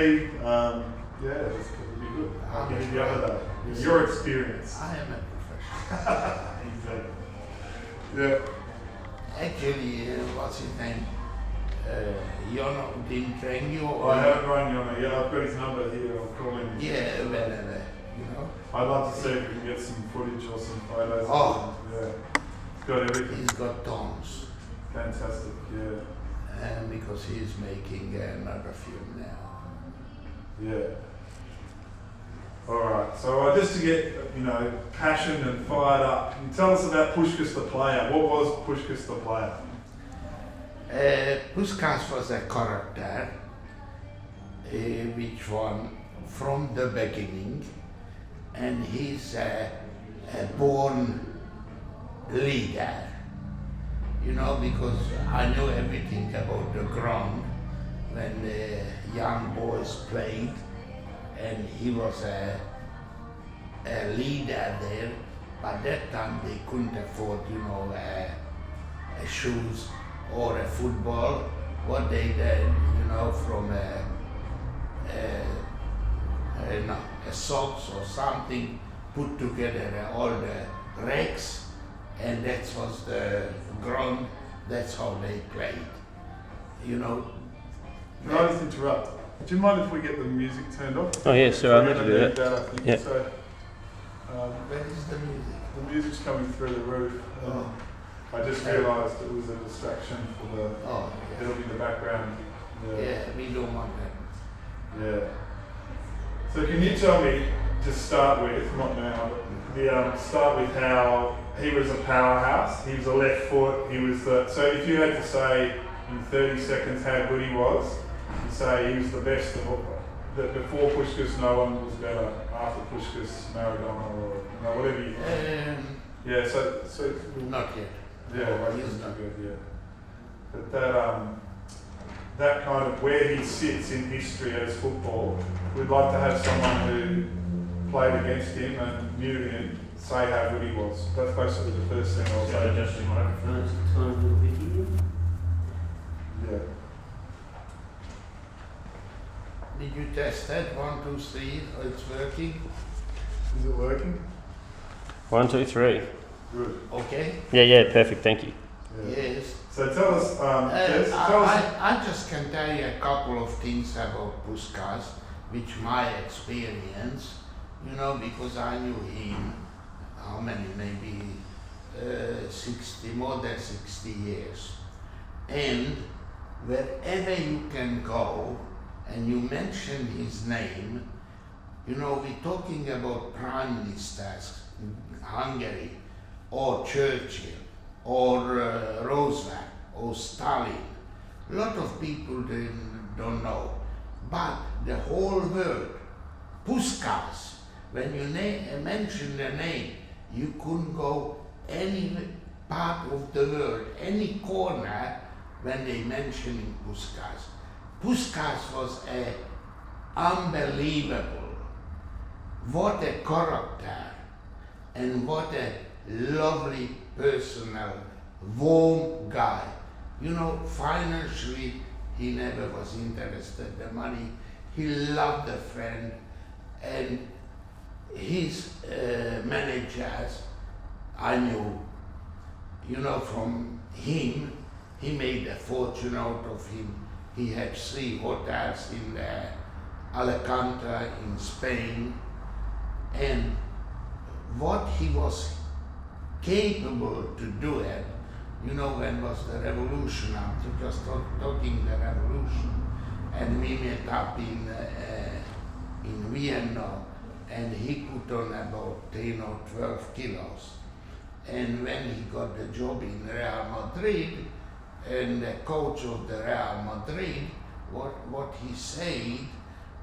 me. Yeah, it's going to be good. I'll give you the other day. Your experience. I am a professional. Exactly. Yeah. Actually, what's his name? Yono didn't train you? Or I haven't run Yono. Yeah, I've got his number here. I'll call him. Yeah, whenever, you know. I'd love to see if we can get some footage or some photos. Oh. Yeah. He's got everything. He's got tons. Fantastic, yeah. And because he's making another film now. Yeah. Alright, so just to get, passion and fired up, can you tell us about Puskás the player? What was Puskás the player? Puskás was a character which one from the beginning, and he's a born leader, because I knew everything about the ground when the young boys played, and he was a leader there. But that time they couldn't afford, a shoes or a football. What they did, from a socks or something, put together all the rags, and that was the ground. That's how they played. Can I just interrupt? Do you mind if we get the music turned off? Oh yeah, sure, I'm happy to do that. I think. Yeah. So, where is the music? the music's coming through the roof. I just realised it was a distraction for the building the background. Yeah, we don't want that. Yeah. So can you tell me, to start with, not now, but start with how he was a powerhouse, he was a left foot, so if you had to say in 30 seconds how good he was, you'd say he was the best of all, that before Puskás no one was better, after Puskás, Maradona, or whatever you yeah, so Not yet. yeah, No, he's he's not. good, yeah. But that kind of where he sits in history as football, we'd like to have someone who played against him and knew him say how good he was. That's basically the first thing I'll So say. adjust the microphone to tone a little bit here. Yeah. Did you test that? 1, 2, 3. Oh, it's working. Is it working? 1, 2, 3. Good. Okay. Yeah, perfect. Thank you. Yeah. Yes. So tell us, Des, tell us. I just can tell you a couple of things about Puskás, which my experience, because I knew him, how many, maybe 60, more than 60 years. And wherever you can go and you mention his name, we're talking about prime ministers, Hungary, or Churchill, or Roosevelt, or Stalin. A lot of people don't know. But the whole world, Puskás, when you mention the name, you couldn't go any part of the world, any corner, when they mentioning Puskás. Puskás was unbelievable. What a character, and what a lovely, personal, warm guy. Financially, he never was interested in the money. He loved a friend, and his managers, I knew, from him, he made a fortune out of him. He had 3 hotels in Alicante in Spain, and what he was capable to do it, when was the revolution, after just talking the revolution, and we met up in Vienna, and he put on about 10 or 12 kilos. And when he got the job in Real Madrid, and the coach of the Real Madrid, what he said,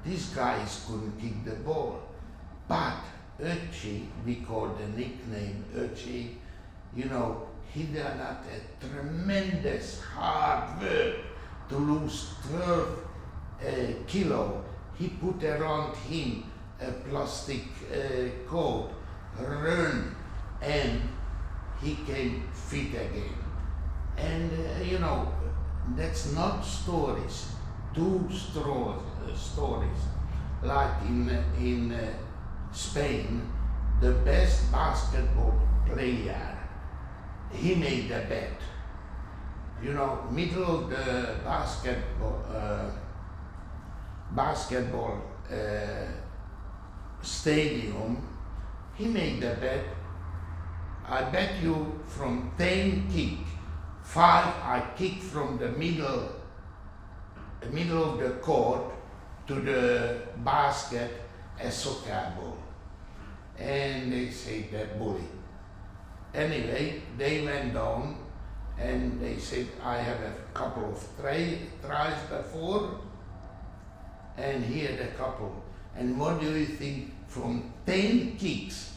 these guys couldn't kick the ball. But Öcsi, we call the nickname Öcsi, he done at a tremendous hard work to lose 12 kilo. He put around him a plastic coat, run, and he came fit again. And that's not stories. stories. Like in Spain, the best basketball player, he made a bet. You know, middle of the basketball stadium, he made a bet. I bet you from 10 kick, 5 I kick from the middle of the court to the basket, a soccer ball. And they say that bully. Anyway, they went down and they said, I have a couple of tries before, and he had a couple. And what do you think? From 10 kicks,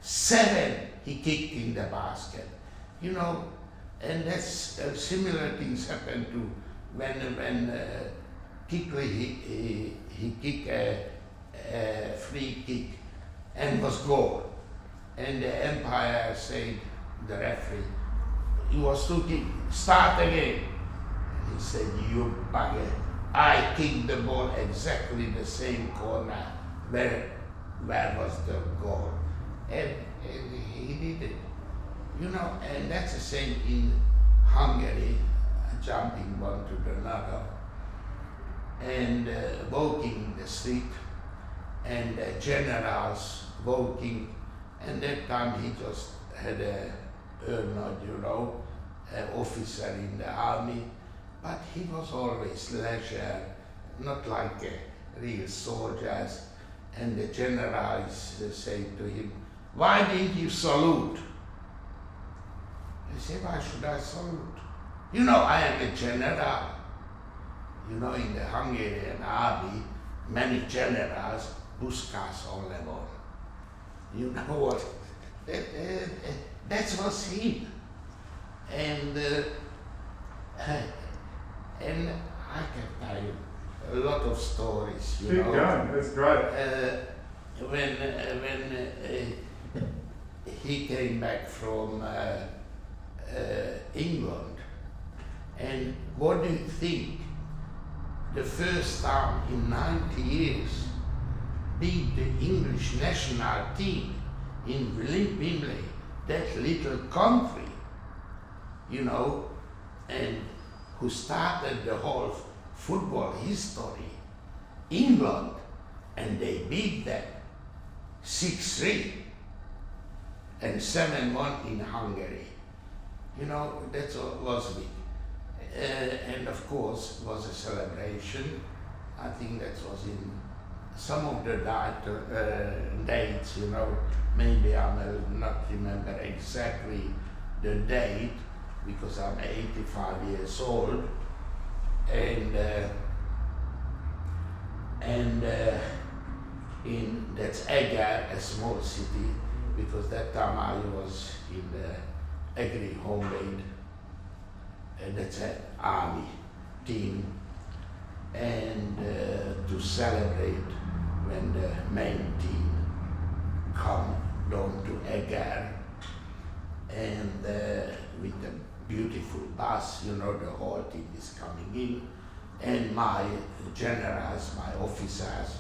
7 he kicked in the basket. You know, and that's similar things happen to when Kickley he kicked a free kick and was goal. And the umpire said, the referee, he was too kick, start again. And he said, you bugger, I kicked the ball exactly the same corner where was the goal. And he did it. You know, and that's the same in Hungary, jumping one to another and walking the street, and generals walking, and that time he just had a officer in the army, but he was always leisure, not like a real soldiers. And the generals say to him, why didn't you salute? He said, why should I salute? You know, I am a general. You know, in the Hungarian army, many generals, Puskás only one. You know what? That was him. And I can tell you a lot of stories. You Keep know. going, that's great. When he came back from England, and what do you think? The first time in 90 years, beat the English national team in Wembley, that little country, you know, and who started the whole football history, England, and they beat them 6-3 and 7-1 in Hungary. You know, that was big. And of course, was a celebration. I think that was in some of the dates, you know, maybe I will not remember exactly the date because I'm 85 years old, and in that's Eger, a small city, because that time I was in the agri homemade, and that's an army team, and to celebrate when the main team come down to Eger, and with a beautiful bus, you know, the whole team is coming in, and my generals, my officers,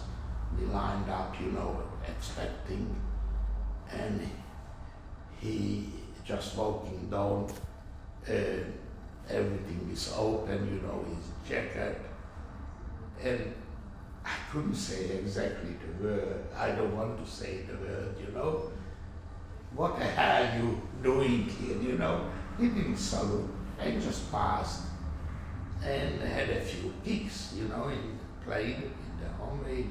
we lined up, you know, expecting, and he just walking down, everything is open, you know, his jacket, and I couldn't say exactly the word. I don't want to say the word, you know. What the hell are you doing here, you know? He didn't salute, I just passed and had a few kicks, you know, and played in the homemade,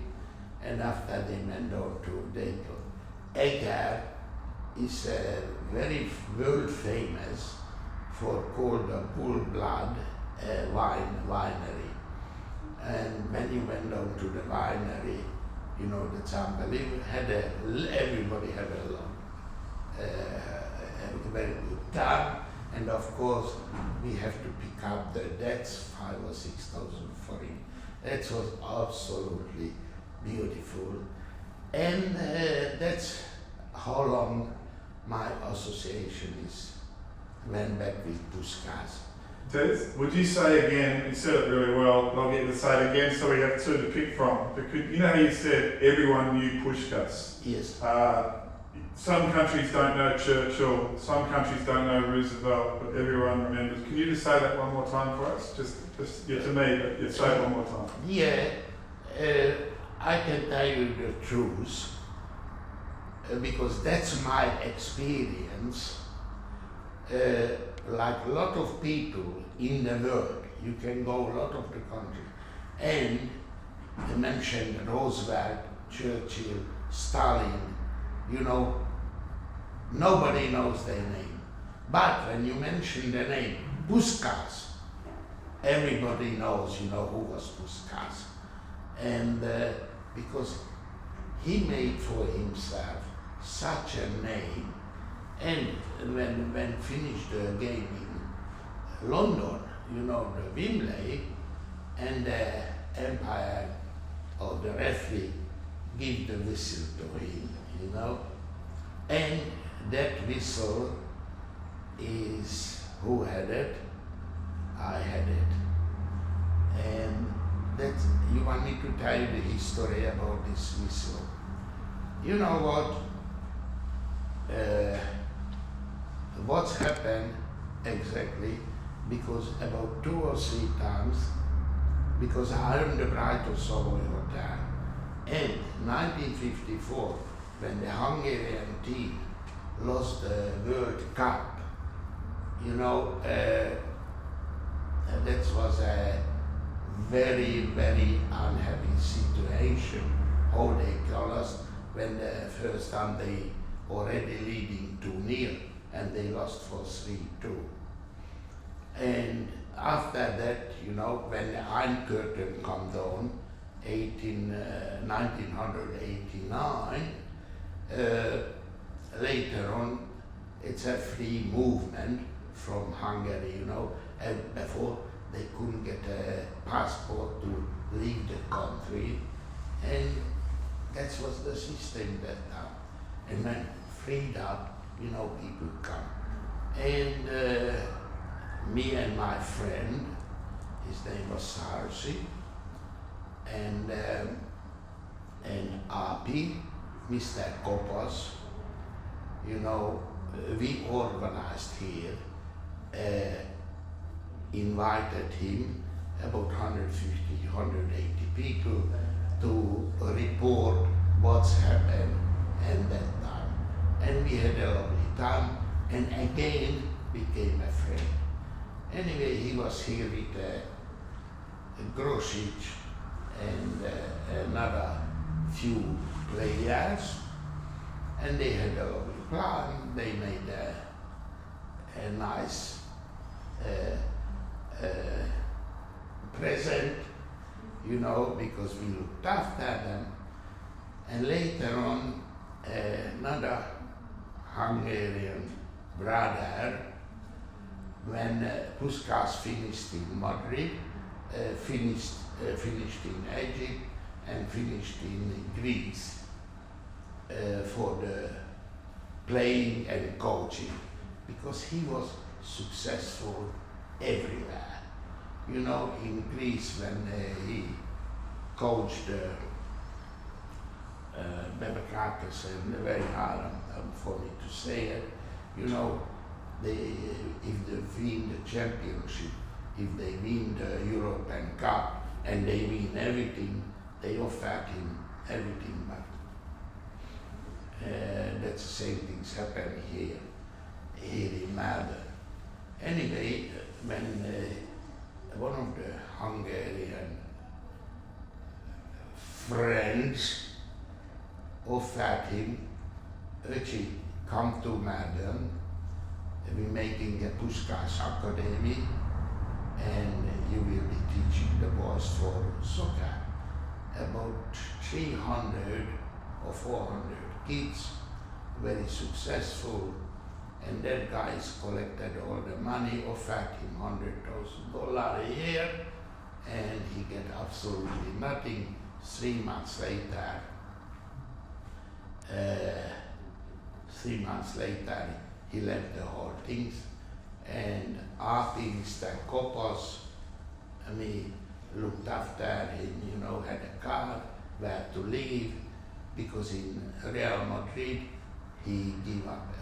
and after they went on to Dezso. Eger is very world famous for called a bull blood winery. And when you went down to the winery, you know, that's unbelievable. Everybody had a very good time. And of course, we have to pick up the debts, 5,000 or 6,000 for him. That was absolutely beautiful. And that's how long my association is. Went back with Puskás. Des, would you say again, you said it really well, but I'll get you to say it again so we have two to pick from. Because you know how you said everyone knew Puskás? Yes. Some countries don't know Churchill, some countries don't know Roosevelt, but everyone remembers. Can you just say that one more time for us? Just yeah, to me, but you say it one more time. Yeah, I can tell you the truth because that's my experience. Like a lot of people in the world, you can go a lot of the country, and you mentioned Roosevelt, Churchill, Stalin, you know, nobody knows their name. But when you mention the name Puskás, everybody knows, you know, who was Puskás. And because he made for himself such a name, and when finished the game in London, you know, the Wembley, and the Empire or the referee give the whistle to him, you know, and that whistle is who had it? I had it, and that's, you want me to tell you the history about this whistle. You know what? What's happened exactly, because about 2 or 3 times, because I am the brightest Savoy Hotel, and 1954, when the Hungarian team lost the World Cup, you know, that was a very, very unhappy situation, how they call us, when the first time they already leading 2-0 and they lost for 3-2. And after that, you know, when the Iron Curtain come down, 1989, later on, it's a free movement from Hungary, you know, and before they couldn't get a passport to leave the country, and that was the system that time. And when freed up, you know, people come. And me and my friend, his name was Sarsi, and Api, Mr. Kopas, you know, we organized here, invited him, about 150, 180 people, to report what's happened at that time. And we had a lovely time, and again became a friend. Anyway, he was here with Grosic and another few players, and they had a lovely plan. They made a nice present, you know, because we looked after them. And later on, another Hungarian brother, when Puskás finished in Madrid, finished in Egypt and finished in Greece for the playing and coaching, because he was successful everywhere. You know, in Greece, when he coached Bebekakis, and very hard for me to say it, you know, if they win the championship, if they win the European Cup, and they win everything, they offered him everything, but that's the same things happen here in Melbourne. Anyway, when one of the Hungarian friends offered him, Öcsi, come to Melbourne, we're making a Puskás Academy, and you will be teaching the boys for soccer. About 300 or 400 kids, very successful, and that guy's collected all the money, offered him $100,000 a year, and he get absolutely nothing. 3 months later, 3 months later, he left the whole things, and artists and couples, me looked after him, you know, had a car where to live, because in Real Madrid he gave up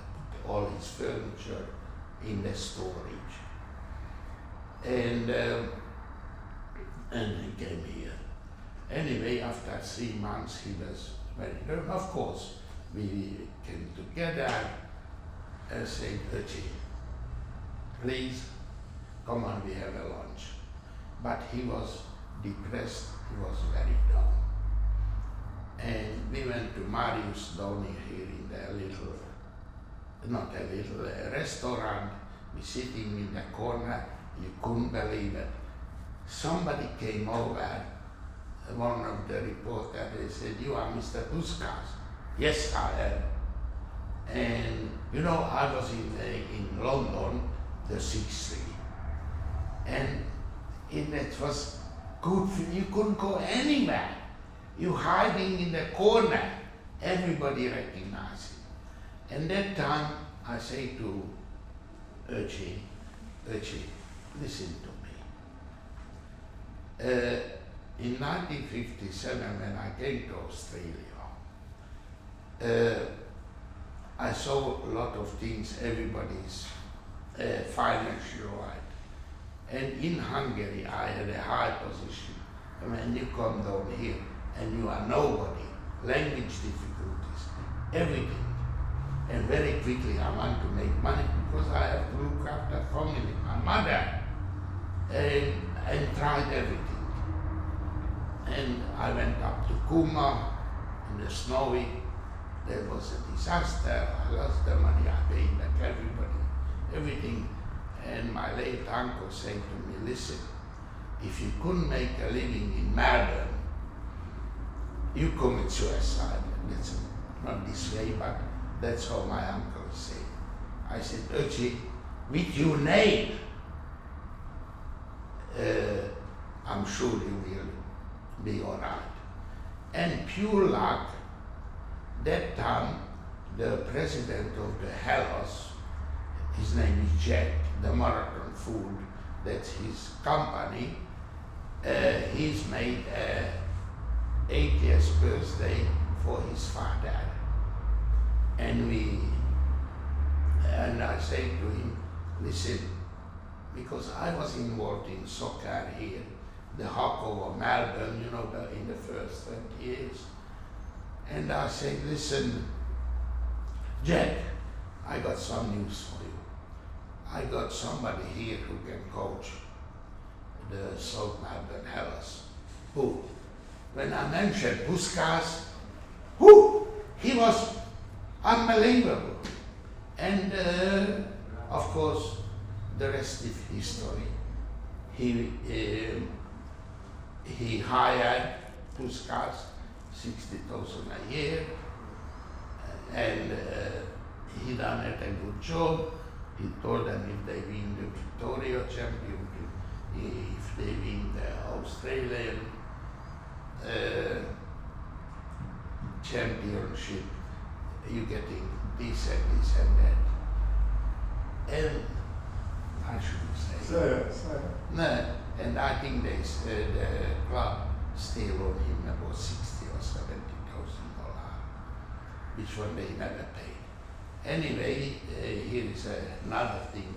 all his furniture in the storage. And he came here. Anyway, after 3 months he was very good. Of course, we came together and said, Ange, please come on, we have a lunch. But he was depressed, he was very down. And we went to Marius down here in the little, not a little, a restaurant. We sitting in the corner, you couldn't believe it. Somebody came over, one of the reporters, they said, you are Mr. Puskas. Yes, I am. And you know, I was in London, the 60s, and it was good for you, couldn't go anywhere. You hiding in the corner, everybody recognized you. And that time I say to Ange, listen to me. In 1957, when I came to Australia, I saw a lot of things, everybody's financial right. And in Hungary, I had a high position. And when you come down here and you are nobody, language difficulties, everything. And very quickly I want to make money because I have to look after family, my mother, and tried everything. And I went up to Kuma in the snowy. There was a disaster. I lost the money. I paid back everybody, everything. And my late uncle said to me, listen, if you couldn't make a living in Melbourne, you commit suicide. That's not this way, but that's how my uncle said. I said, Ange, with your name, I'm sure you will be all right. And pure luck, that time, the president of the Hellas, his name is Jack, the Marathon Food, that's his company, he's made a 80th birthday for his father. And I say to him, listen, because I was involved in soccer here, the hockey of Melbourne, you know, in the first 20 years. And I say, listen, Jack, I got some news for you. I got somebody here who can coach the South Melbourne Hellas. Who? When I mentioned Puskás, he was unbelievable. And of course, the rest is history. He hired Puskás, 60,000 a year, and he done it a good job. He told them if they win the Victoria Championship, if they win the Australian Championship, you getting this and that. And I shouldn't say. Say it. No, and I think the club still owe him about $60,000 or $70,000, which one they never paid. Anyway, here is another thing.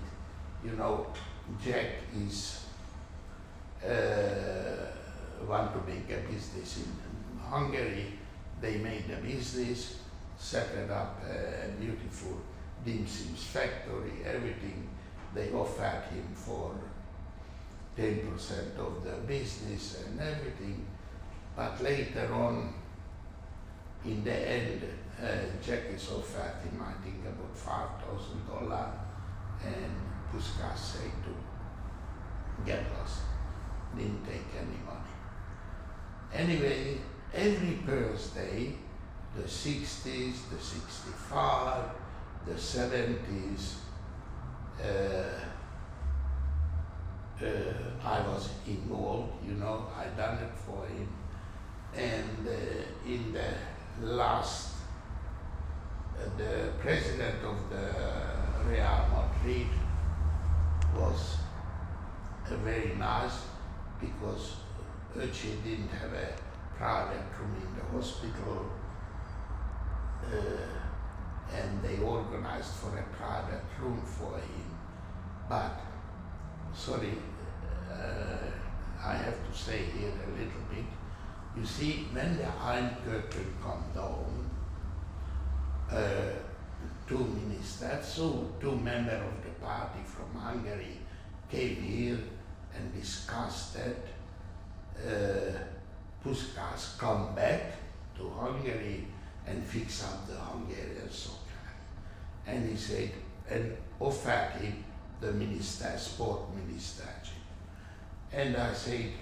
You know, Jack is want to make a business in Hungary. They made a business, set it up a beautiful dim sims factory, everything. They offered him for 10% of the business and everything. But later on, in the end, Jack is offered him, I think, about $5,000, and Puskás said to get lost, didn't take any money. Anyway, every birthday, the 60s, the 65, the 70s, I was involved, you know, I done it for him. And in the last, the president of the Real Madrid, private room in the hospital, and they organized for a private room for him. But, sorry, I have to say here a little bit. You see, when the Iron Curtain come down, two ministers, so two members of the party from Hungary came here and discussed that Puskás come back to Hungary and fix up the Hungarian soccer. And he said, and offered him the minister, sport ministership. And I said,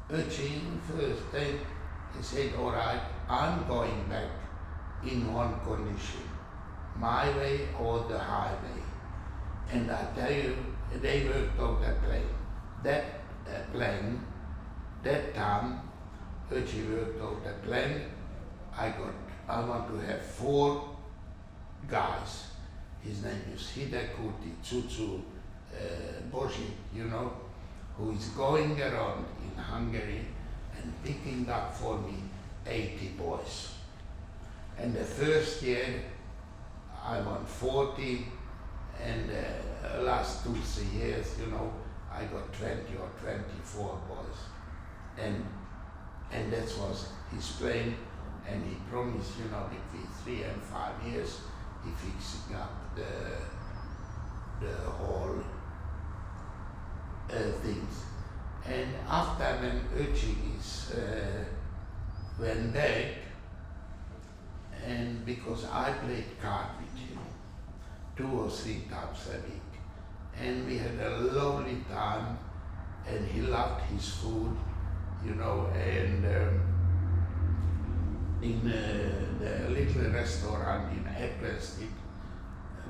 urging first, then he said, all right, I'm going back in one condition, my way or the highway. And I tell you, they worked out that plane. That plane, that time, Ange worked out that plan. I want to have 4 guys. His name is Hidekuti Tsutsu Bosi, you know, who is going around in Hungary and picking up for me 80 boys. And the first year I won 40, and last 2-3 years, you know, I got 20 or 24 boys. And that was his plan, and he promised, you know, between 3 and 5 years, he fixing up the whole things. And after when Ange went back, and because I played card with him 2 or 3 times a week, and we had a lovely time, and he loved his food, you know, and in the little restaurant in Epples, it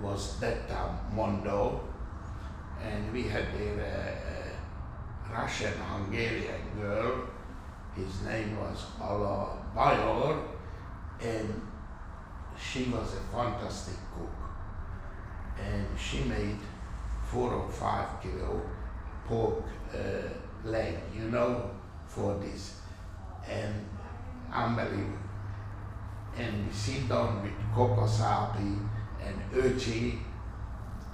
was that time Mondo, and we had there a Russian-Hungarian girl. His name was Ala Bajor, and she was a fantastic cook, and she made 4 or 5 kilo pork leg, you know, for this, and unbelievable. And we sit down with Kopasapi and Ange,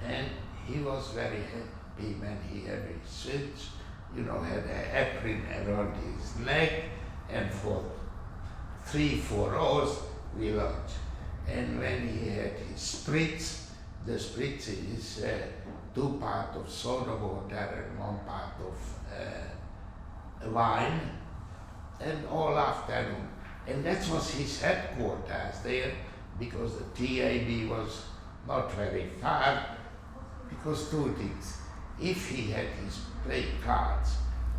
and he was very happy when he had his switch, you know, had an apron around his neck, and for 3-4 hours we lunch. And when he had his spritz, the spritz is 2 parts of soda water and 1 part of wine, and all afternoon. And that was his headquarters there, because the TAB was not very far, because 2 things. If he had his play cards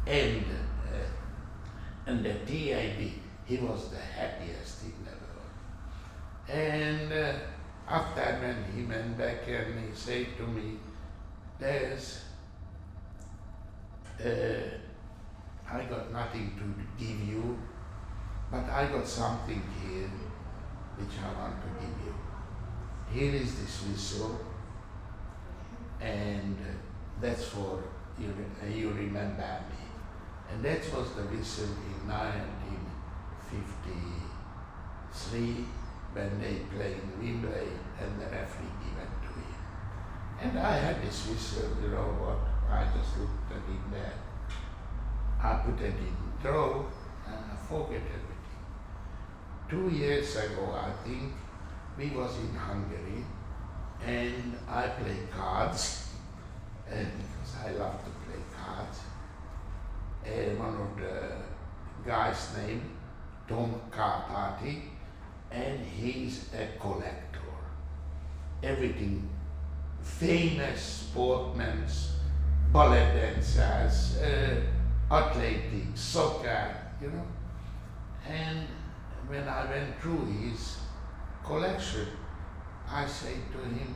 and the TAB, he was the happiest in the world. And after when he went back and he said to me, I got nothing to give you, but I got something here which I want to give you. Here is this whistle, and that's for you remember me. And that was the whistle in 1953 when they played in Wembley and the referee gave it to him. And I had this whistle, you know what, I just looked at it there. I put it in drawer and I forget everything. 2 years ago, I think, we was in Hungary and I played cards, and because I love to play cards. And one of the guys named Tom Karpati, and he's a collector. Everything, famous sportsmen, ballet dancers, athletics, soccer, you know. And when I went through his collection, I said to him,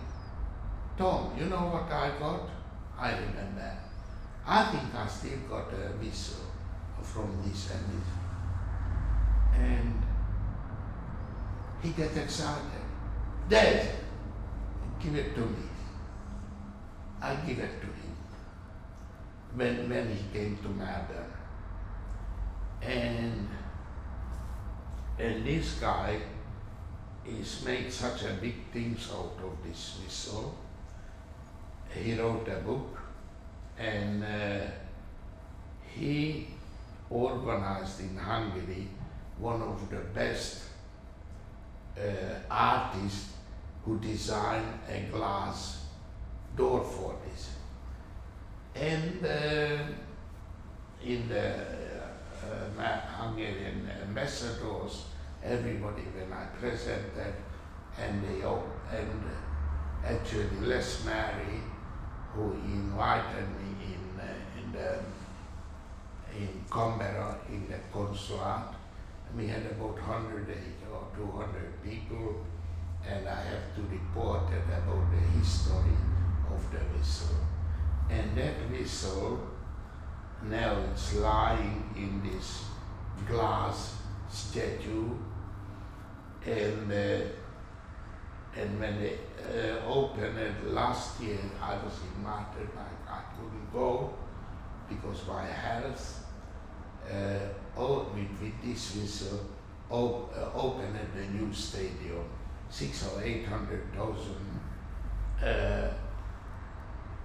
Tom, you know what I got? I remember. I think I still got a whistle from this and this. And he gets excited. Dad, give it to me. I give it to him when he came to Melbourne. And this guy is made such a big things out of this whistle. He wrote a book, and he organized in Hungary one of the best artists who designed a glass door for this. And in the Hungarian ambassadors, everybody, when I presented, and actually Les Mary, who invited me in Canberra in the consulate. We had about 180 or 200 people, and I have to report about the history of the whistle. And that whistle, now it's lying in this glass statue, and when they opened it last year, I was invited, I couldn't go because my health. With this whistle, opened the new stadium, 600,000 or 800,000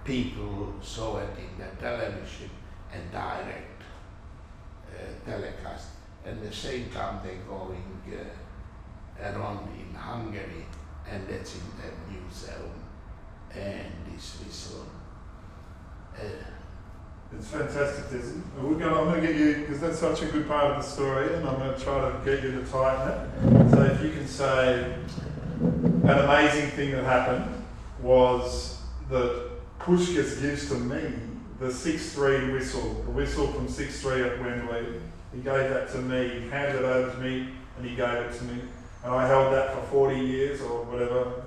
people saw it in the television and direct telecast. And at the same time they're going around in Hungary, and that's in the museum, and this whistle. It's fantastic, Dezso. I'm going to get you, because that's such a good part of the story, and I'm going to try to get you to tighten it. So if you can say, an amazing thing that happened was that Puskas gives to me the 6-3 whistle, the whistle from 6-3 at Wembley. He gave that to me, he handed it over to me, and he gave it to me. And I held that for 40 years or whatever.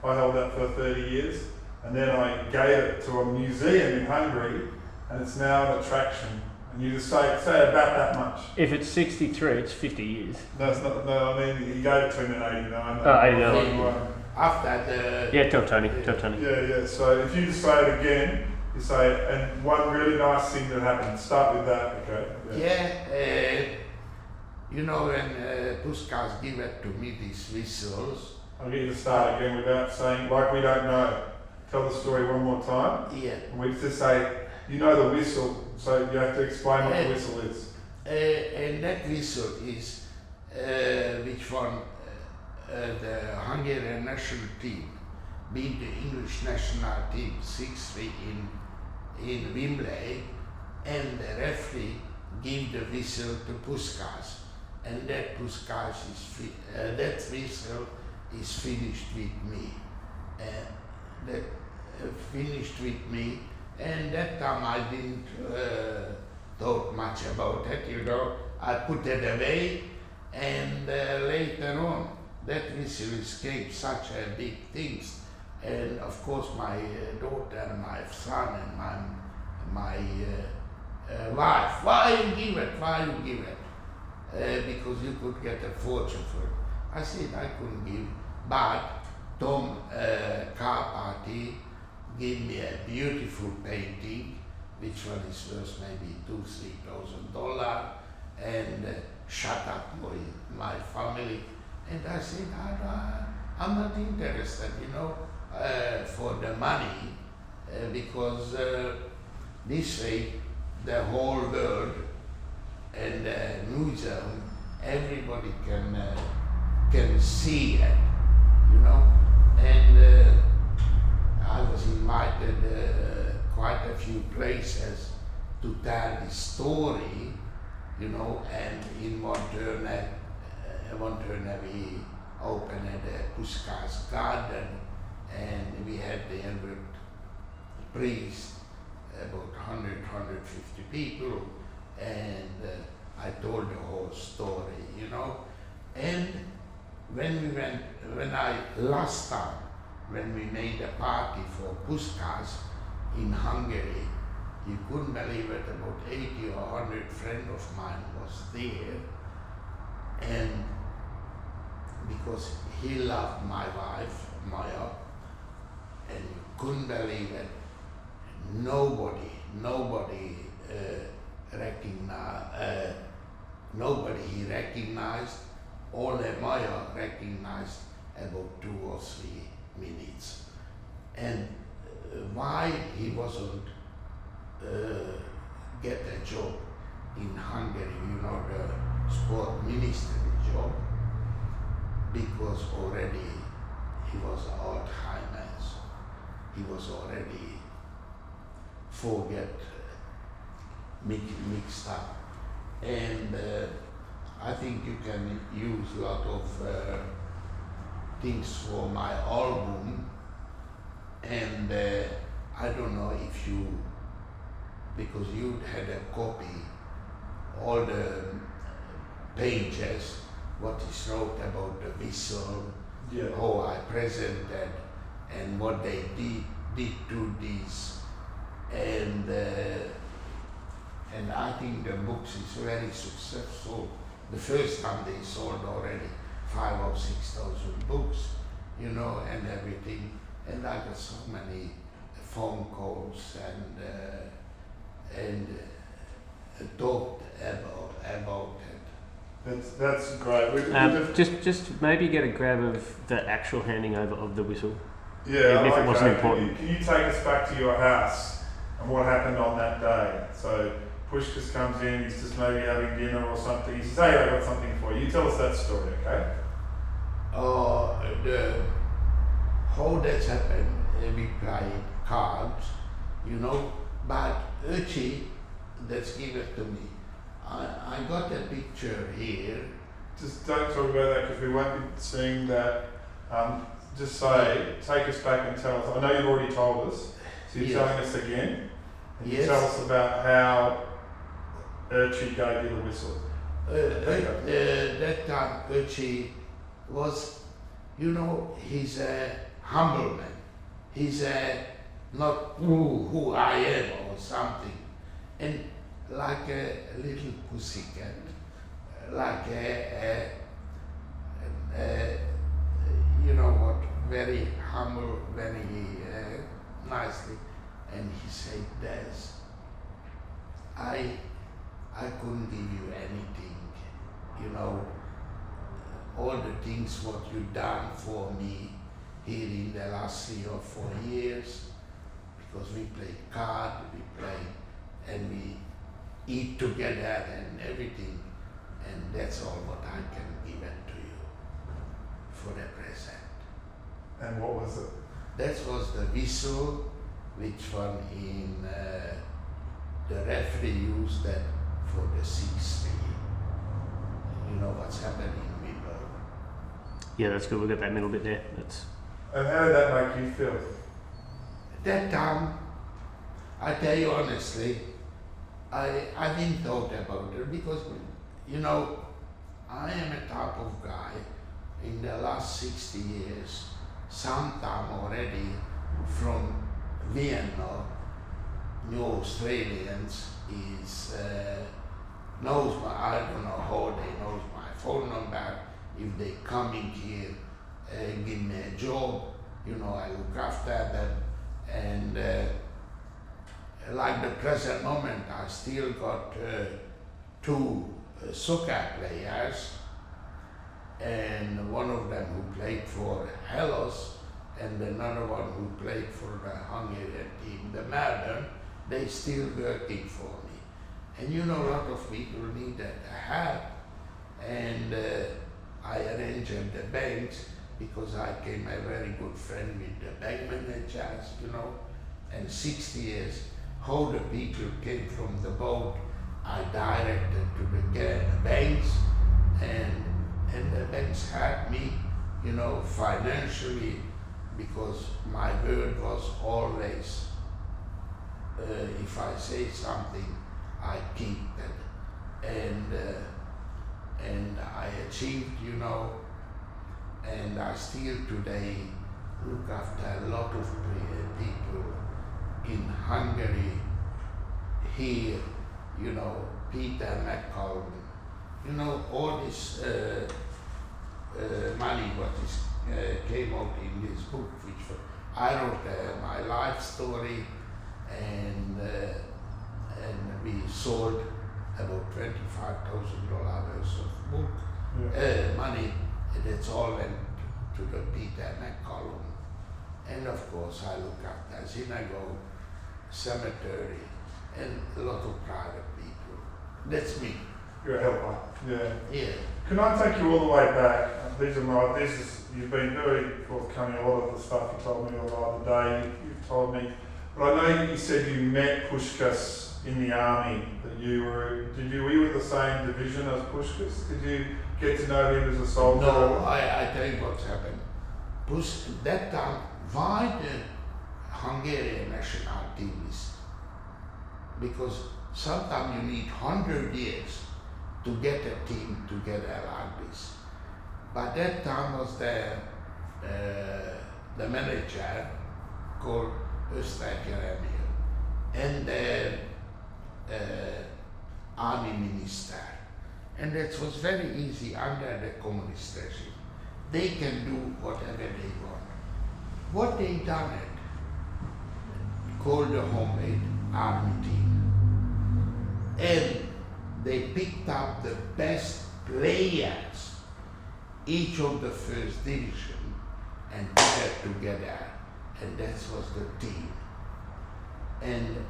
I held that for 30 years. And then I gave it to a museum in Hungary, and it's now an attraction. And you just say about that much. If it's 63, it's 50 years. No, it's not. No, I mean, he gave it to him in 89. Oh, 89. After the... Yeah, tell Tony. Yeah. So if you just say it again, you say, and one really nice thing that happened. Start with that, okay? Yeah, you know, when Puskás gave it to me, these whistles. I'll get you to start again without saying, like we don't know. Tell the story one more time. Yeah. And we just say, you know the whistle, so you have to explain what the whistle is. And that whistle is which won the Hungarian national team beat the English national team 6-3 in Wembley, and the referee gave the whistle to Puskás, and that Puskás is that whistle is finished with me. Finished with me, and that time I didn't thought much about it, you know. I put it away, and later on that whistle escaped such a big things, and of course my daughter, my son, and my wife, why you give it, because you could get a fortune for it. I said I couldn't give, but Tom Carpati gave me a beautiful painting, which one is worth maybe $2,000-3,000, and shut up my family. And I said, I'm not interested, you know, for the money, because this way the whole world and the museum, everybody can see it, you know. And I was invited quite a few places to tell the story, you know, and in one turn we opened a Puskás garden, and we had there with priests, about 100-150 people, and I told the whole story, you know. And last time, when we made a party for Puskás in Hungary, you couldn't believe it, about 80 or 100 friends of mine was there, and because he loved my wife, Maya, and you couldn't believe it, nobody recognized all the Maya recognized about 2 or 3 minutes. And why he wasn't get a job in Hungary, the sport ministry job, because already he was Alzheimer's. He was already mixed up. And I think you can use a lot of things for my album, and I don't know if you, because you had a copy, all the pages, what is wrote about the whistle, Yeah. how I presented, and what they did to this, and I think the books is very successful. The first time they sold already 5,000 or 6,000 books, and everything, and I got so many phone calls and talked about it. That's great. We Just maybe get a grab of the actual handing over of the whistle. Yeah, Even if it wasn't okay. important. Can you take us back to your house and what happened on that day? So Puskas comes in, he's just maybe having dinner or something. He says, "Hey, I got something for you." You tell us that story, okay? How that happened, we played cards, but Uchi, that's given to me. I got a picture here. Just don't talk about that because we won't be seeing that. Just take us back and tell us. I know you've already told us, so you're Yes. telling us again. And you Yes. tell us about how Urchi gave you the whistle. That time Uchi was, he's a humble man. He's not who I am or something. And like a little pussycat, like very humble, very nicely. And he said, "Des, I couldn't give you anything, all the things what you done for me here in the last 3 or 4 years, because we play card, we play, and we eat together and everything, and that's all what I can give it to you for the present." And what was it? That was the whistle, which one the referee used that for the 60. You know what's happening in middle. Yeah, that's good. We've got that middle bit there. And how did that make you feel? That time, I tell you honestly, I didn't thought about it because, I am a type of guy in the last 60 years, sometime already from Vienna, New Australians is knows I don't know how they knows my phone number. If they coming here, give me a job, I look after them, and like the present moment, I still got 2 soccer players, and one of them who played for Hellas, and another one who played for the Hungarian team, the Melbourne. They still working for me. And a lot of people needed help, and I arranged the banks because I became a very good friend with the bank managers, and 60 years, how the people came from the boat, I directed to the banks, and the banks helped me, financially, because my word was always, if I say something, I keep it, and I achieved, and I still today look after a lot of people in Hungary, here, Peter McCallum, all this money what is came out in this book, which I wrote my life story, and we sold about $25,000 worth of book, money, that's all went to the Peter McCollum. And of course I look after synagogue, cemetery, and a lot of private people. That's me. You're a helper. Yeah. Yeah. Can I take you all the way back? You've been very forthcoming. A lot of the stuff you told me the other day, you've told me. But I know you said you met Puskas in the army. Were you were the same division as Puskas? Did you get to know him as a soldier? No, I tell you what's happened. That time, why the Hungarian national team is? Because sometimes you need 100 years to get a team together like this. But that time was the manager called Österreich and the army minister. And that was very easy under the communist regime. They can do whatever they want. What they done it, called the homemade army team. And they picked up the best players, each of the first division, and put it together. And that was the team. And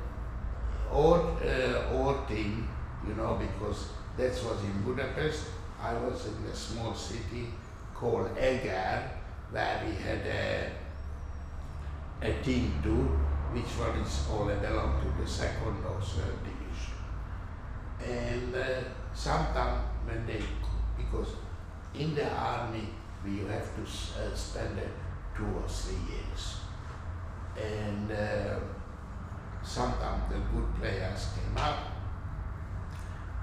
our team, because that was in Budapest, I was in a small city called Eger, where we had a team too, which was all belonged to the second or third division. And sometimes when because in the army you have to spend 2 or 3 years. And sometimes the good players came up,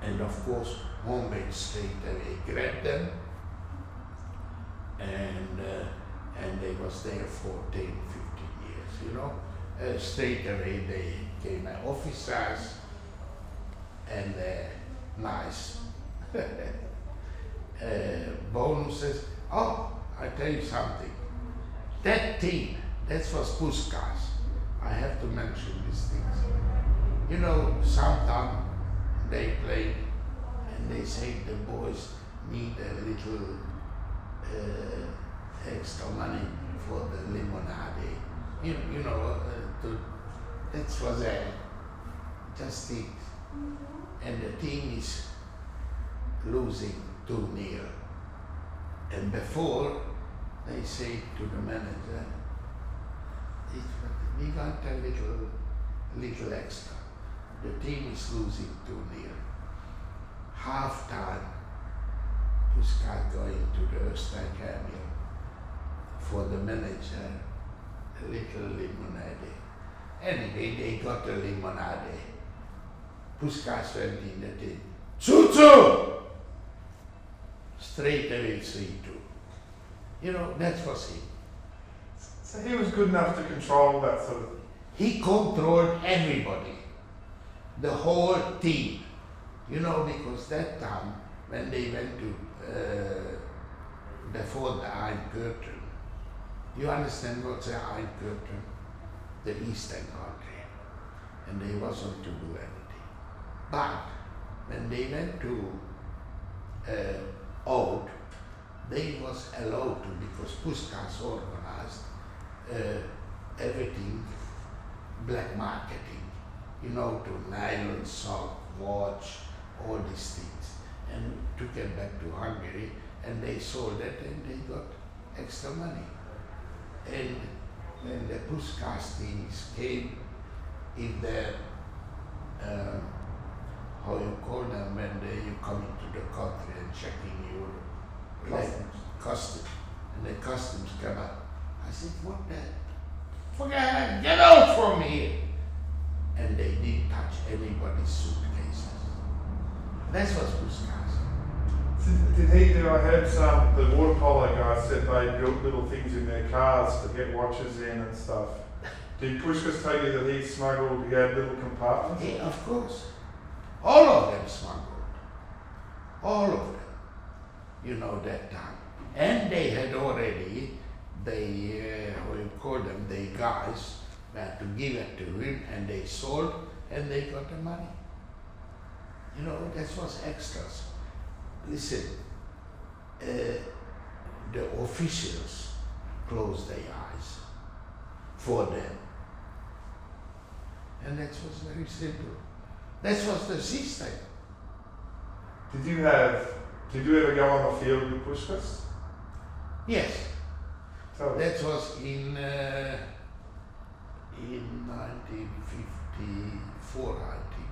and of course homemade straight away grabbed them, and they was there for 10, 15 years, straight away they came officers and nice bonuses. Oh, I tell you something, that team, that was Puskás. I have to mention these things. Sometimes they played and they say the boys need a little extra money for the lemonade. That was just it. And the team is losing 2-0. And before, they say to the manager, we want a little extra. The team is losing 2-0. Half time, Puskás going to the Österreich for the manager, a little lemonade. Anyway, they got the lemonade. Puskás went in the team. 2-2! Straight away 3-2. That was him. So he was good enough to control that sort of. He controlled everybody, the whole team. Because that time when they went to before the Iron Curtain, you understand what's the Iron Curtain? The Eastern country, and they wasn't to do anything. But when they went to out, they was allowed to, because Puskás organized everything, black marketing, to nylon sock, watch, all these things, and took it back to Hungary, and they sold it and they got extra money. And when the Puskás teams came, if the, how you call them, when you come into the country and checking your customs, and the customs come up, I said, what the? Forget, get out from here! And they didn't touch anybody's suitcases. That was Puskás. I heard the water polo guys said they built little things in their cars to get watches in and stuff. Did Puskas tell you that he smuggled, he had little compartments? Yeah, of course. All of them smuggled. All of them. That time. And they had already, how you call them, the guys had to give it to him, and they sold, and they got the money. That was extras. Listen, the officials closed their eyes for them. And that was very simple. That was the system. Did you ever go on the field with Puskas? Yes, Tell us. that was in 1954, I think.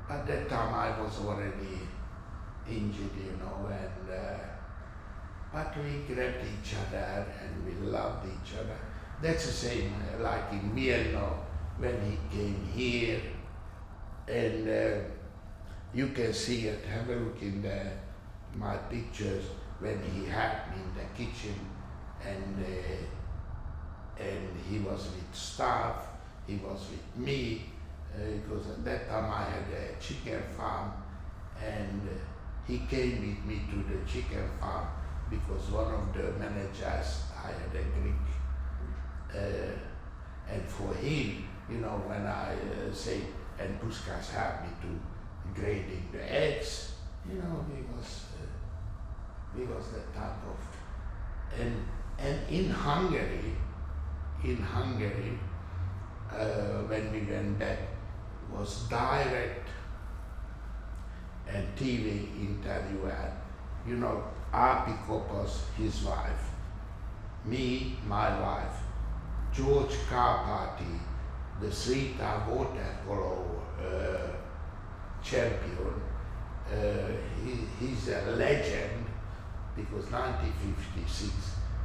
At that time I was already injured, and but we grabbed each other and we loved each other. That's the same like in Vienna when he came here, and you can see it. Have a look in my pictures when he had me in the kitchen, and he was with staff, he was with me, because at that time I had a chicken farm, and he came with me to the chicken farm because one of the managers, I had a Greek, and for him, when I say, and Puskás helped me to grading the eggs, because that type of, and in Hungary, when we went back, was direct and TV interview, and Apikopas, his wife, me, my wife, George Karpati, the three-time water polo champion. He's a legend because 1956,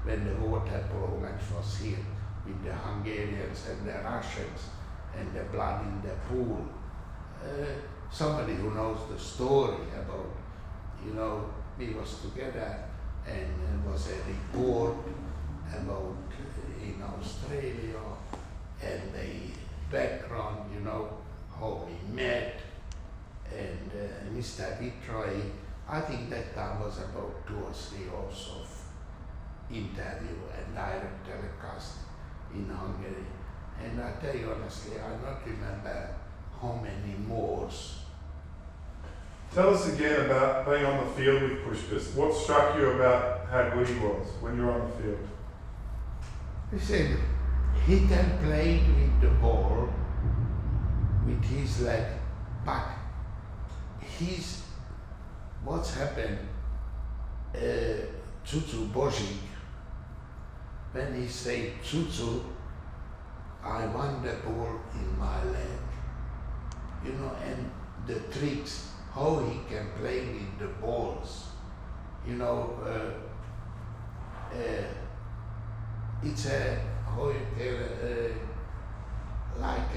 when the water polo match was here with the Hungarians and the Russians and the blood in the pool, somebody who knows the story about, we was together, and there was a report about in Australia and the background, how we met, and Mr. Vitroy, I think that time was about 2 or 3 hours of interview and direct telecast in Hungary. And I tell you honestly, I don't remember how many more. Tell us again about being on the field with Puskas. What struck you about how good he was when you were on the field? Listen, he can play with the ball with his leg, but what's happened, Cucu Božic, when he said, Cucu, I want the ball in my leg, and the tricks, how he can play with the balls, it's how you tell, like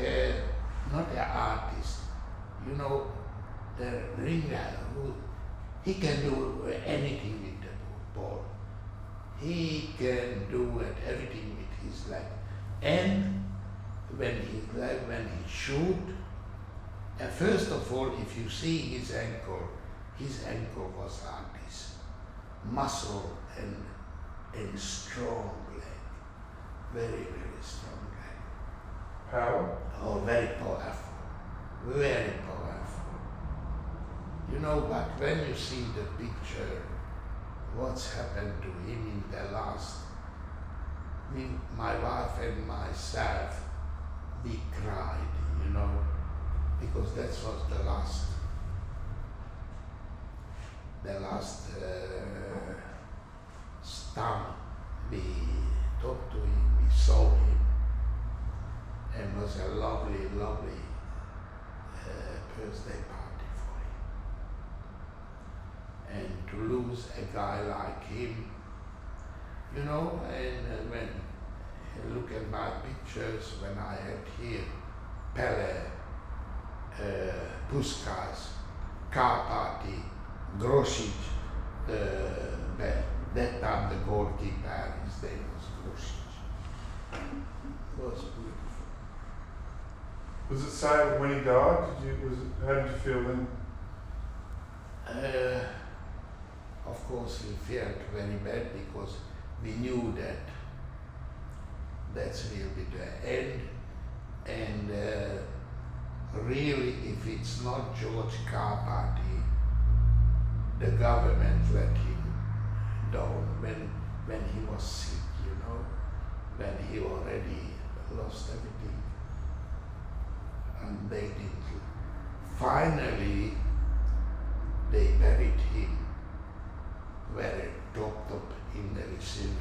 not an artist, the ringer he can do anything with the ball. He can do everything with his leg, and when he shoot. And first of all, if you see his ankle was like this, muscle and strong leg, very, very strong leg. Power? Oh, very powerful, very powerful. But when you see the picture, what's happened to him in the last, my wife and myself, we cried, because that was the last stamp. We talked to him, we saw him, and it was a lovely, lovely birthday party for him. And to lose a guy like him, and when you look at my pictures, when I had here Pele, Puskás, Karpati, Grosic, that time the goalkeeper, his name was Grosic. It was beautiful. Was it sad when he died? How did you feel then? Of course we felt very bad because we knew that will be the end, and really, if it's not George Karpati, the government let him down when he was sick, you know, when he already lost everything. And they did. Finally, they buried him very top in the Lyceum,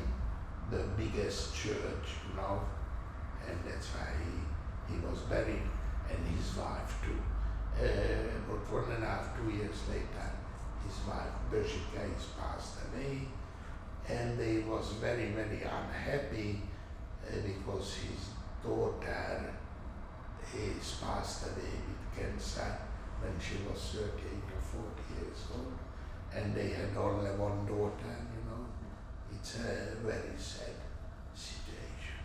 the biggest church, you know, and that's why he was buried, and his wife too. But 1.5, 2 years later, his wife Puskás passed away, and they was very, very unhappy because his daughter is passed away with cancer when she was 38 or 40 years old, and they had only one daughter, you know. It's a very sad situation.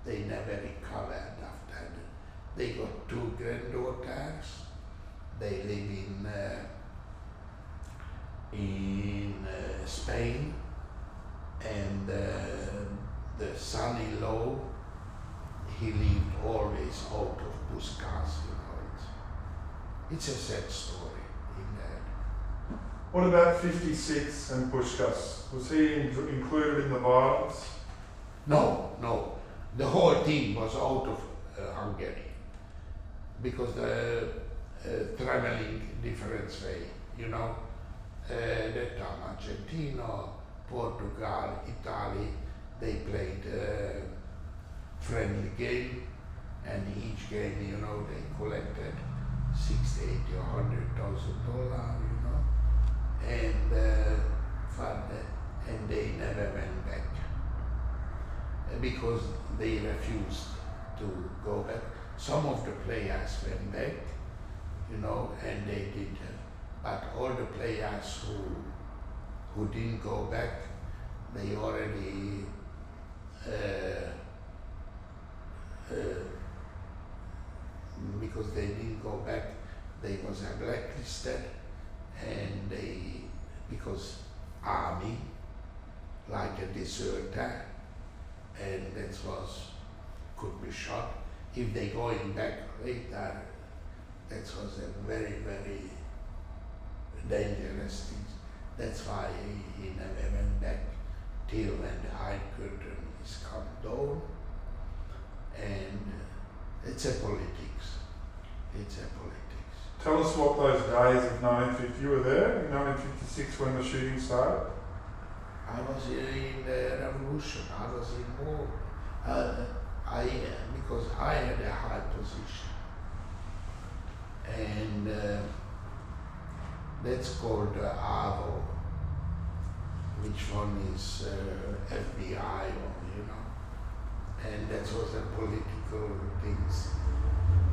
They never recovered after that. They got 2 granddaughters. They live in Spain, and the son-in-law, he lived always out of Puskás, you know. It's a sad story in that. What about 56 and Puskas? Was he included in the violence? No. The whole team was out of Hungary because the traveling different way, you know. That time Argentina, Portugal, Italy, they played friendly game, and each game, you know, they collected $60, $80, or $100,000, you know, and they never went back because they refused to go back. Some of the players went back, you know, and they did, but all the players who didn't go back, they already because they didn't go back, they was blacklisted, and because army, like a deserter, and that could be shot. If they going back later, that was a very, very dangerous thing. That's why he never went back till when the High Curtain is come down, and it's a politics. It's a politics. Tell us what those days of 1950, you were there in 1956 when the shooting started? I was in the revolution, I was in war. Because I had a high position. And that's called AVO, which one is FBI, or, you know. And that was a political things.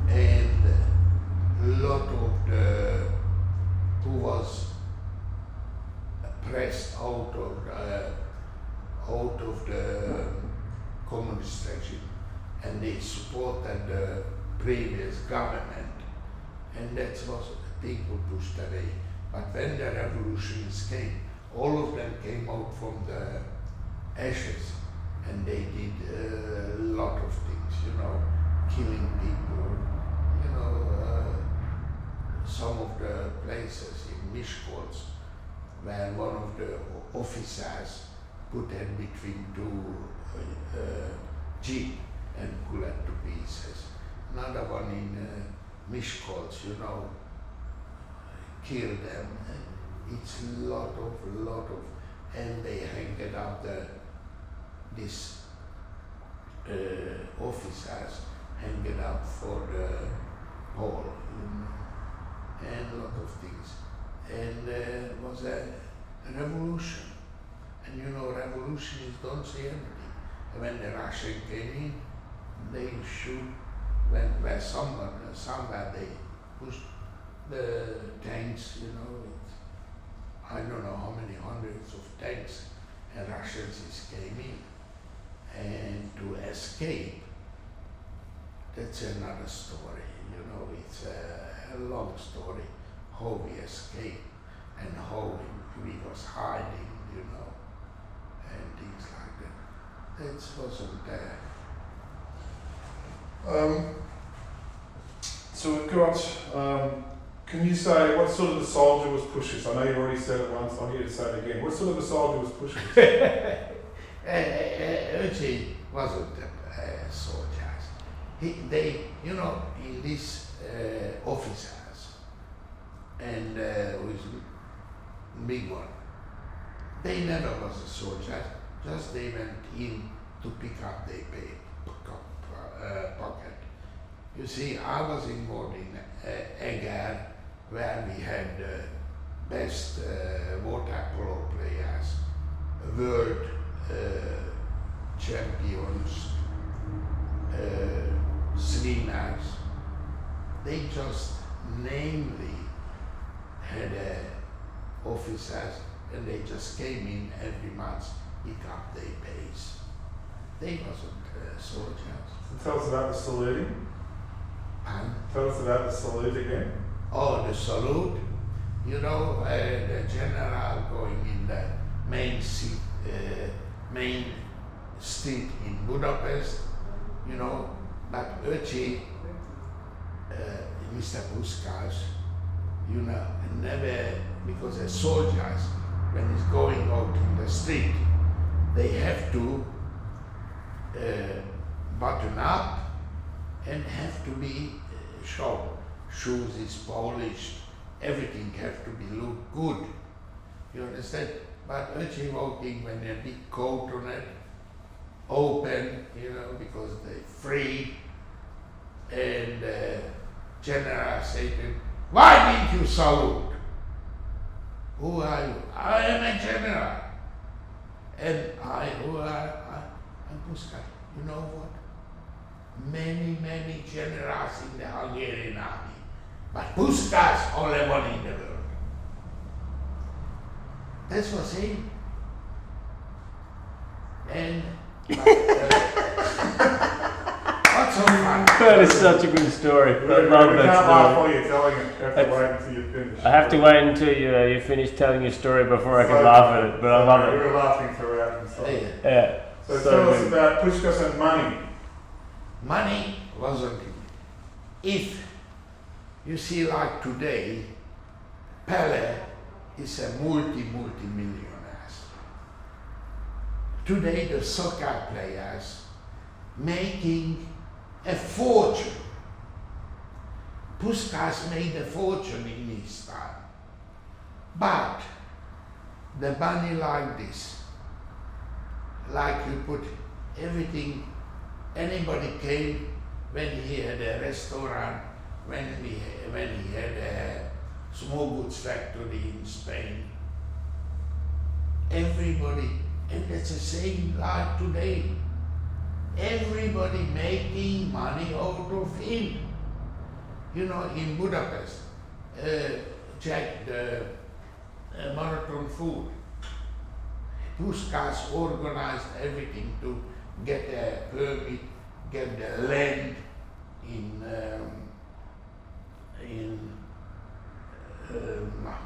And a lot of the who was pressed out of the communist regime, and they supported the previous government, and that was people pushed away. But when the revolutions came, all of them came out from the ashes, and they did a lot of things, you know, killing people, you know, some of the places in Miskolc where one of the officers put it between 2 jeep and pulled it to pieces. Another one in Miskolc, you know, killed them. It's a lot of, and they hanged up these officers hanged up for the pole, you know, and a lot of things. And it was a revolution. And you know, revolutionists don't say anything. When the Russian came in, they shoot, where somewhere they pushed the tanks, you know, I don't know how many hundreds of tanks and Russians came in. And to escape, that's another story, you know, it's a long story, how we escaped and how we was hiding, you know, and things like that. It wasn't there. So we've got Can you say what sort of a soldier was Puskas? I know you've already said it once. I'll get you to say it again. What sort of a soldier was Puskas? Ange wasn't a soldier. They, you know, in these officers and with big one, they never was a soldier. Just they went in to pick up their pocket. You see, I was involved in Ange, where we had the best water polo players, world champions, swimmers. They just namely had officers, and they just came in every month, pick up their pays. They wasn't soldiers. So tell us about the saluting. And Tell us about the salute again. oh, the salute, you know, the general going in the main street in Budapest, you know, but Ange, Mr. Puskás, you know, never, because the soldiers, when he's going out in the street, they have to button up and have to be shown. Shoes is polished, everything have to be look good. You understand? But Ange walking when a big coat on it, open, you know, because they free, and general say to him, why didn't you salute? Who are you? I am a general. And I'm Puskás. You know what? Many generals in the Hungarian army, but Puskás only one in the world. That's what's him. And what's so fun? That is such a good story. I love We that can't laugh story. while you're telling it. You have to wait until you finish. I have to wait until you finish telling your story before I can laugh at it, but I love We it. were laughing throughout and stuff. Yeah. Yeah. So So tell us good. about Puskas and money. Money wasn't. If you see, like today, Pele is a multi-millionaire. Today the soccer players making a fortune. Puskás made a fortune in his time. But the money like this, like you put everything, anybody came when he had a restaurant, when he had a small goods factory in Spain. Everybody, and that's the same like today. Everybody making money out of him. You know, in Budapest, check the marathon food. Puskás organized everything to get a permit, get the land in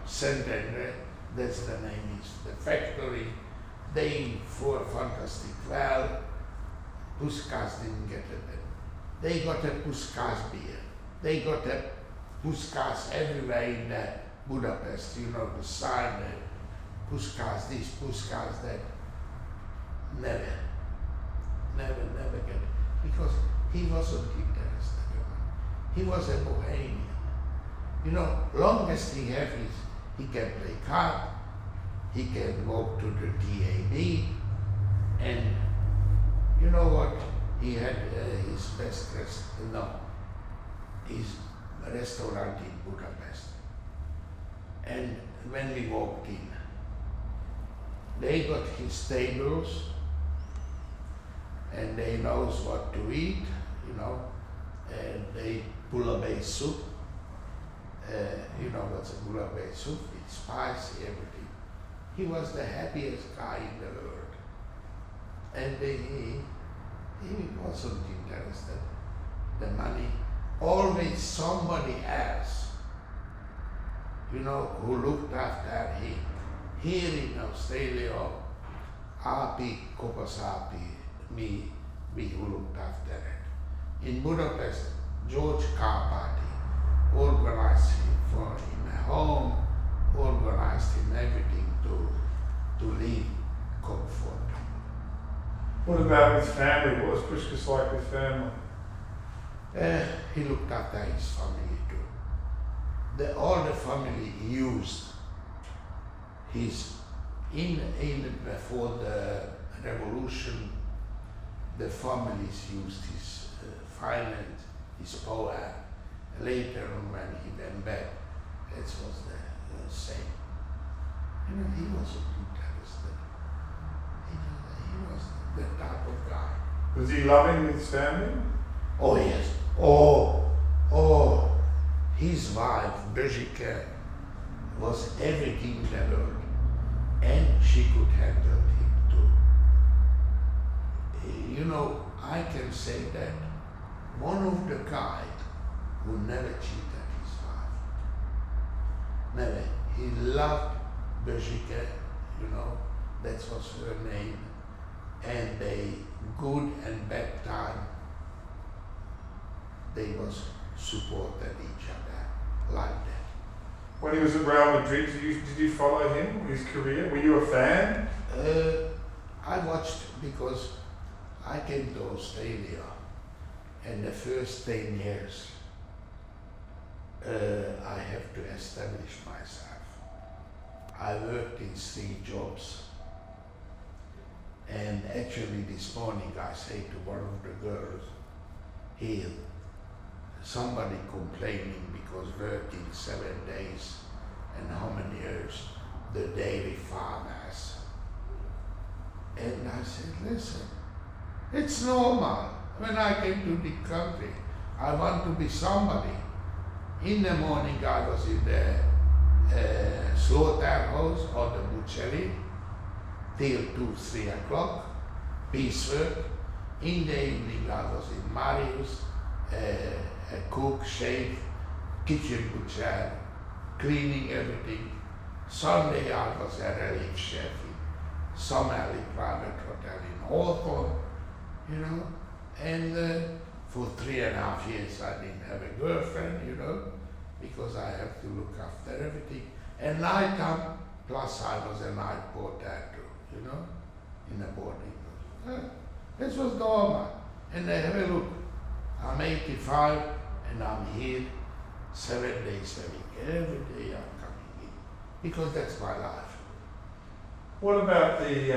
Santander, that's the name is the factory. They for fantastic well. Puskás didn't get it. They got a Puskás beer. They got a Puskás everywhere in Budapest. You know the sign, Puskás this, Puskás that. Never get it. Because he wasn't interested. He was a bohemian. You know, longest he have is he can play card, he can walk to the TAB, and you know what? He had his his restaurant in Budapest. And when we walked in, they got his tables, and they knows what to eat, you know, and they gula-based soup. You know what's a gula-based soup? It's spicy, everything. He was the happiest guy in the world. And he wasn't interested. The money, always somebody else, you know, who looked after him. Here in Australia, Api, Kopasapi, me, we who looked after it. In Budapest, George Carpati organized him for him a home, organized him everything to live comfortable. What about his family? What was Puskas like with family? He looked after his family too. All the family used his before the revolution. The families used his finance, his power. Later on, when he went back, it was the same. You know, he was a good husband. He was the type of guy. Was he loving with his family? Oh yes. Oh. His wife, Birgitte, was everything in the world. And she could handle him too. You know, I can say that one of the guys who never cheated his wife. Never. He loved Birgitte, you know, that was her name. And they, good and bad time, they was supported each other like that. When he was at Real Madrid, did you follow him, his career? Were you a fan? I watched because I came to Australia and the first 10 years I have to establish myself. I worked in 3 jobs, and actually this morning I say to one of the girls here, somebody complaining because working 7 days and how many years, the dairy farmers. And I said, listen, it's normal. When I came to the country, I want to be somebody. In the morning I was in the slaughterhouse or the butchery till 2-3 o'clock, piecework. In the evening I was in Marius, a cook, chef, kitchen butcher, cleaning everything. Sunday I was a relief chef in Somerley private hotel in Hawthorne, you know. And for 3.5 years I didn't have a girlfriend, you know, because I have to look after everything. And night time, plus I was a night porter too, you know, in a boarding house. This was normal. And have a look. I'm 85 and I'm here 7 days a week. Every day I'm coming in because that's my life. What about the